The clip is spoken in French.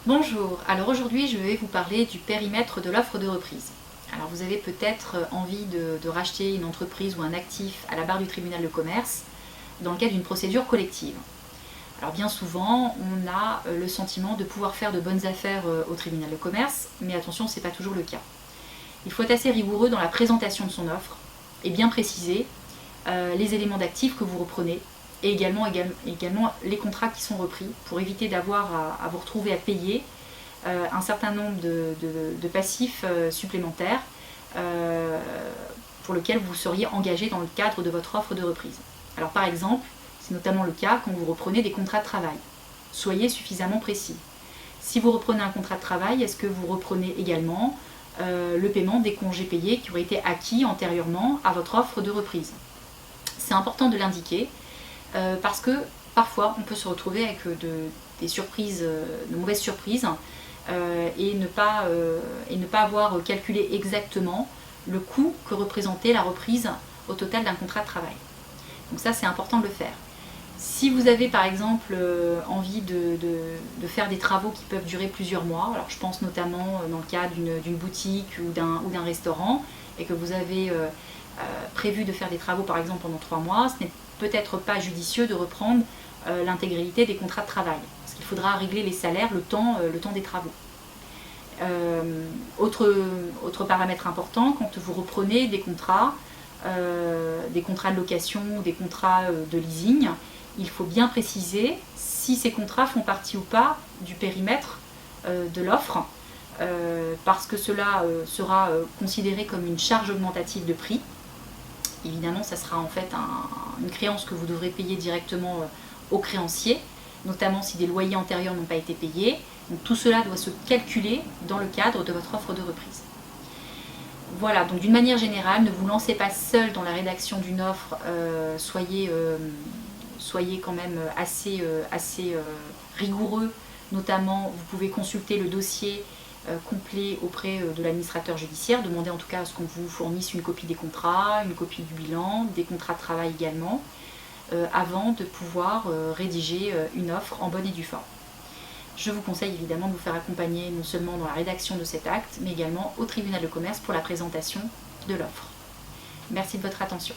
Bonjour, alors aujourd'hui je vais vous parler du périmètre de l'offre de reprise. Alors vous avez peut-être envie de racheter une entreprise ou un actif à la barre du tribunal de commerce dans le cadre d'une procédure collective. Alors bien souvent on a le sentiment de pouvoir faire de bonnes affaires au tribunal de commerce, mais attention, ce n'est pas toujours le cas. Il faut être assez rigoureux dans la présentation de son offre et bien préciser les éléments d'actifs que vous reprenez et également les contrats qui sont repris pour éviter d'avoir à vous retrouver à payer un certain nombre de passifs supplémentaires pour lesquels vous seriez engagé dans le cadre de votre offre de reprise. Alors par exemple, c'est notamment le cas quand vous reprenez des contrats de travail. Soyez suffisamment précis. Si vous reprenez un contrat de travail, est-ce que vous reprenez également le paiement des congés payés qui auraient été acquis antérieurement à votre offre de reprise? C'est important de l'indiquer parce que parfois on peut se retrouver avec des surprises, de mauvaises surprises et ne pas avoir calculé exactement le coût que représentait la reprise au total d'un contrat de travail. Donc ça, c'est important de le faire. Si vous avez par exemple envie de faire des travaux qui peuvent durer plusieurs mois, alors je pense notamment dans le cadre d'une boutique ou d'un restaurant, et que vous avez prévu de faire des travaux par exemple pendant 3 mois, ce n'est peut-être pas judicieux de reprendre l'intégralité des contrats de travail, parce qu'il faudra régler les salaires le temps des travaux. Autre paramètre important, quand vous reprenez des contrats de location ou des contrats de leasing, il faut bien préciser si ces contrats font partie ou pas du périmètre de l'offre, parce que cela sera considéré comme une charge augmentative de prix. Évidemment, ça sera en fait une créance que vous devrez payer directement au créancier, notamment si des loyers antérieurs n'ont pas été payés. Donc tout cela doit se calculer dans le cadre de votre offre de reprise. Voilà, donc d'une manière générale, ne vous lancez pas seul dans la rédaction d'une offre, soyez quand même assez rigoureux. Notamment, vous pouvez consulter le dossier complet auprès de l'administrateur judiciaire, demandez en tout cas à ce qu'on vous fournisse une copie des contrats, une copie du bilan, des contrats de travail également, avant de pouvoir rédiger une offre en bonne et due forme. Je vous conseille évidemment de vous faire accompagner non seulement dans la rédaction de cet acte, mais également au tribunal de commerce pour la présentation de l'offre. Merci de votre attention.